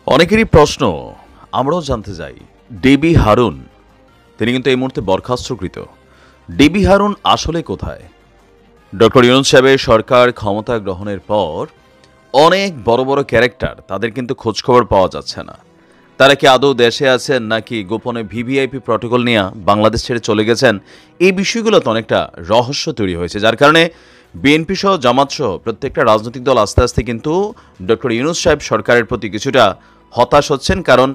অনেকেরই প্রশ্ন, আমরাও জানতে চাই। ডিবি হারুন তিনি কিন্তু এই মুহূর্তে বরখাস্তকৃত। ডিবি হারুন আসলে কোথায়? ডক্টর ইউনূস সাহেবের সরকার ক্ষমতা গ্রহণের পর অনেক বড় বড় ক্যারেক্টার, তাদের কিন্তু খোঁজখবর পাওয়া যাচ্ছে না। তারা কি আদৌ দেশে আছেন নাকি গোপনে ভিভিআইপি প্রটোকল নিয়ে বাংলাদেশ ছেড়ে চলে গেছেন? এই বিষয়গুলোতে অনেকটা রহস্য তৈরি হয়েছে, যার কারণে বিএনপি সহ জামাত সহ প্রত্যেকটা রাজনৈতিক দল আস্তে আস্তে কিন্তু ডক্টর ইউনূস সাহেব সরকারের প্রতি কিছুটা হতাশ হচ্ছেন। কারণ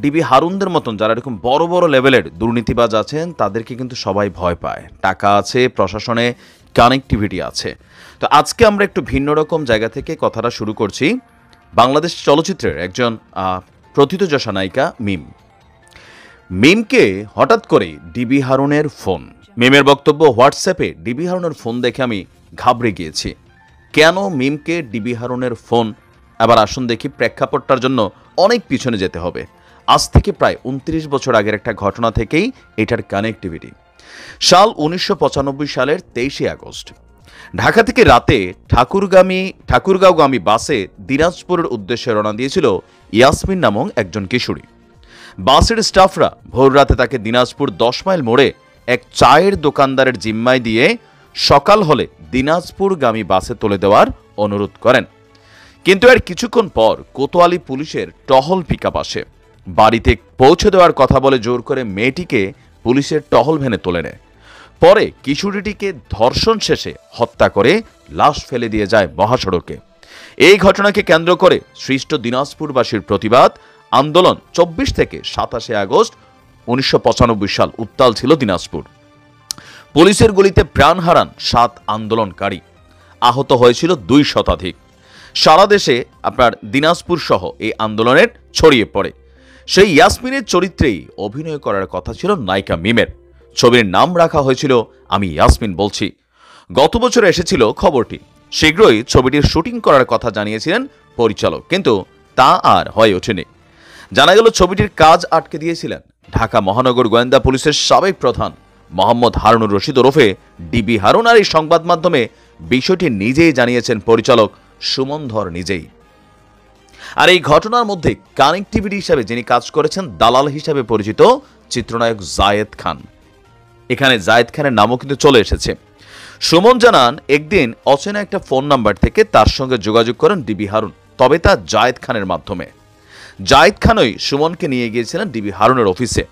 ডিবি হারুনদের মতন যারা এরকম বড় বড় লেভেলের দুর্নীতিবাজ আছেন, তাদেরকে কিন্তু সবাই ভয় পায়। টাকা আছে, প্রশাসনে কানেক্টিভিটি আছে। তো আজকে আমরা একটু ভিন্ন রকম জায়গা থেকে কথাটা শুরু করছি। বাংলাদেশ চলচ্চিত্রের একজন প্রথিতযশা নায়িকা মিমকে হঠাৎ করে ডিবি হারুনের ফোন। মিমের বক্তব্য, হোয়াটসঅ্যাপে ডিবি হারুনের ফোন দেখে আমি ঘাবড়ে গিয়েছি। কেন মিমকে ডিবি হারুনের ফোন? আবার আসুন দেখি, প্রেক্ষাপটটার জন্য অনেক পিছনে যেতে হবে। আজ থেকে প্রায় ২৯ বছর আগের একটা ঘটনা থেকেই এটার কানেক্টিভিটি। সাল ১৯৯৫ সালের ২৩শে আগস্ট ঢাকা থেকে রাতে ঠাকুরগাঁওগামী বাসে দিনাজপুরের উদ্দেশ্যে রওনা দিয়েছিল ইয়াসমিন নামক একজন কিশোরী। বাসের স্টাফরা ভোর রাতে তাকে দিনাজপুর ১০ মাইল মোড়ে এক চায়ের দোকানদারের জিম্মায় দিয়ে সকাল হলে দিনাজপুরগামী বাসে তুলে দেওয়ার অনুরোধ করেন। কিন্তু এর কিছুক্ষণ পর কোতোয়ালি পুলিশের টহল পিকআপ আসে। বাড়িতে পৌঁছে দেওয়ার কথা বলে জোর করে মেয়েটিকে পুলিশের টহল ভ্যানে তুলে নেয়। পরে কিশোরীটিকে ধর্ষণ শেষে হত্যা করে লাশ ফেলে দিয়ে যায় মহাসড়কে। এই ঘটনাকে কেন্দ্র করে সৃষ্ট দিনাজপুরবাসীর প্রতিবাদ আন্দোলন ২৪ থেকে ২৭শে আগস্ট ১৯৯৫ সাল উত্তাল ছিল দিনাজপুর। পুলিশের গুলিতে প্রাণ হারান ৭ আন্দোলনকারী, আহত হয়েছিল ২ শতাধিক। সারা দেশে আপনার দিনাজপুর সহ এই আন্দোলনের ছড়িয়ে পড়ে। সেই ইয়াসমিনের চরিত্রেই অভিনয় করার কথা ছিল নায়িকা মিমের। ছবির নাম রাখা হয়েছিল আমি ইয়াসমিন বলছি। গত বছর এসেছিল খবরটি। শীঘ্রই ছবিটির শুটিং করার কথা জানিয়েছিলেন পরিচালক, কিন্তু তা আর হয়ে ওঠেনি। জানা গেল ছবিটির কাজ আটকে দিয়েছিলেন ঢাকা মহানগর গোয়েন্দা পুলিশের সাবেক প্রধান মোহাম্মদ হারুনুর রশিদ ওরফে ডিবি হারুন। আর এই সংবাদ মাধ্যমে বিষয়টি নিজেই জানিয়েছেন পরিচালক সুমন ধর নিজেই। আর এই ঘটনার মধ্যে কানেক্টিভিটি হিসাবে যিনি কাজ করেছেন, দালাল হিসাবে পরিচিত চিত্রনায়ক জায়েদ খান। এখানে জায়েদ খানের নামও কিন্তু চলে এসেছে। সুমন জানান, একদিন অচেনা একটা ফোন নাম্বার থেকে তার সঙ্গে যোগাযোগ করেন ডিবি হারুন, তবে তা জায়েদ খানের মাধ্যমে। জায়েদ খানই সুমনকে নিয়ে গিয়েছিলেন ডিবি হারুনের অফিসে।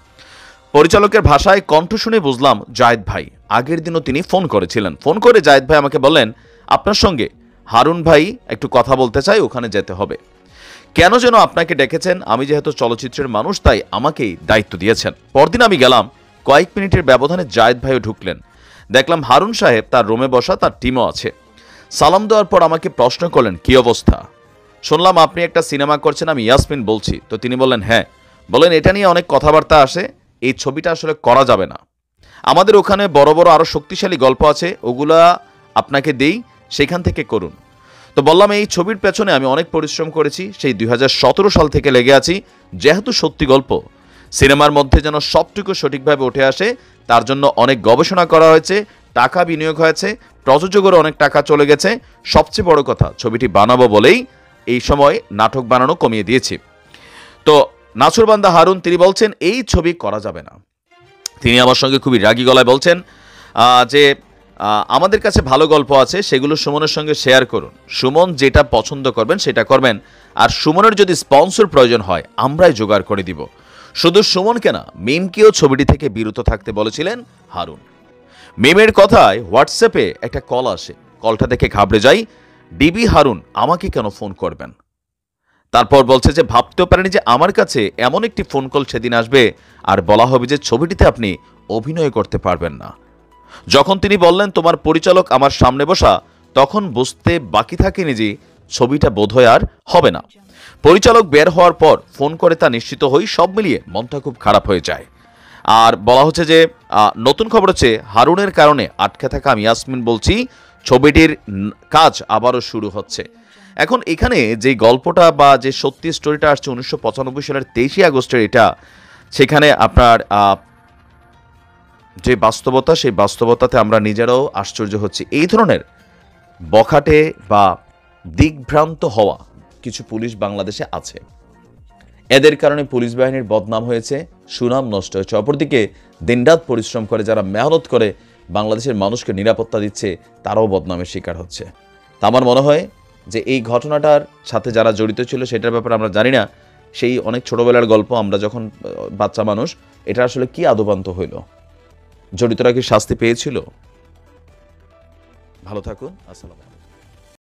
পরিচালকের ভাষায় কণ্ঠ শুনে বুঝলাম জায়েদ ভাই। আগের দিনও তিনি ফোন করেছিলেন। ফোন করে জায়েদ ভাই আমাকে বললেন, আপনার সঙ্গে হারুন ভাই একটু কথা বলতে চাই, ওখানে যেতে হবে। কেন যেন আপনাকে ডেকেছেন। আমি যেহেতু চলচ্চিত্রের মানুষ, তাই আমাকেই দায়িত্ব দিয়েছেন। পরদিন আমি গেলাম। কয়েক মিনিটের ব্যবধানে জায়েদ ভাইও ঢুকলেন। দেখলাম হারুন সাহেব তার রুমে বসা, তার টিমও আছে। সালাম দেওয়ার পর আমাকে প্রশ্ন করলেন, কি অবস্থা? শুনলাম আপনি একটা সিনেমা করছেন, আমি ইয়াসমিন বলছি। তো তিনি বললেন হ্যাঁ। বলেন, এটা নিয়ে অনেক কথাবার্তা আসে, এই ছবিটা আসলে করা যাবে না। আমাদের ওখানে বড় বড় আরও শক্তিশালী গল্প আছে, ওগুলা আপনাকে দেই, সেখান থেকে করুন। তো বললাম, এই ছবির পেছনে আমি অনেক পরিশ্রম করেছি, সেই ২০১৭ সাল থেকে লেগে আছি। যেহেতু সত্যি গল্প, সিনেমার মধ্যে যেন সবটুকু সঠিকভাবে উঠে আসে, তার জন্য অনেক গবেষণা করা হয়েছে, টাকা বিনিয়োগ হয়েছে, প্রযোজকেরও অনেক টাকা চলে গেছে। সবচেয়ে বড় কথা, ছবিটি বানাবো বলেই এই সময় নাটক বানানো কমিয়ে দিয়েছি। তো নাছুরবান্দা হারুন তিনি বলছেন এই ছবি করা যাবে না। তিনি আমার সঙ্গে খুবই রাগী গলায় বলছেন যে আমাদের কাছে ভালো গল্প আছে, সেগুলো সুমনের সঙ্গে শেয়ার করুন। সুমন যেটা পছন্দ করবেন সেটা করবেন, আর সুমনের যদি স্পন্সর প্রয়োজন হয় আমরাই জোগাড় করে দিব। শুধু সুমনকে না, মিমকেও ছবিটি থেকে বিরত থাকতে বলেছিলেন হারুন। মিমের কথায় হোয়াটসঅ্যাপে একটা কল আসে। কলটা দেখে ঘাবড়ে যাই। ডিবি হারুন আমাকে কেন ফোন করবেন? তারপর বলছে যে ভাবতেও পারেনি যে আমার কাছে এমন একটি ফোন কল সেদিন আসবে আর বলা হবে যে ছবিটিতে আপনি অভিনয় করতে পারবেন না। যখন তিনি বললেন তোমার পরিচালক আমার সামনে বসা, তখন বুঝতে বাকি থাকেনি যে ছবিটা বোধহয় আর হবে না। পরিচালক বের হওয়ার পর ফোন করে তা নিশ্চিত হই। সব মিলিয়ে মনটা খুব খারাপ হয়ে যায়। আর বলা হচ্ছে যে নতুন খবর হচ্ছে হারুনের কারণে আটকে থাকা আমি ইয়াসমিন বলছি ছবিটির কাজ আবারও শুরু হচ্ছে। এখন এখানে যে গল্পটা বা যে সত্যি স্টোরিটা আসছে ১৯৯৫ সালের ২৩শে আগস্টের, এটা সেখানে আপনার যে বাস্তবতা, সেই বাস্তবতাতে আমরা নিজেরাও আশ্চর্য হচ্ছি। এই ধরনের বখাটে বা দিকভ্রান্ত হওয়া কিছু পুলিশ বাংলাদেশে আছে। এদের কারণে পুলিশ বাহিনীর বদনাম হয়েছে, সুনাম নষ্ট হয়েছে। অপরদিকে দিনরাত পরিশ্রম করে যারা মেহনত করে বাংলাদেশের মানুষকে নিরাপত্তা দিচ্ছে, তারাও বদনামের শিকার হচ্ছে। তা আমার মনে হয় যে এই ঘটনাটার সাথে যারা জড়িত ছিল সেটার ব্যাপারে আমরা জানি না, সেই অনেক ছোটবেলার গল্প, আমরা যখন বাচ্চা মানুষ, এটা আসলে কি আদবান্ত হইল, জড়িতরা কি শাস্তি পেয়েছিল? ভালো থাকুন, আসসালামু আলাইকুম।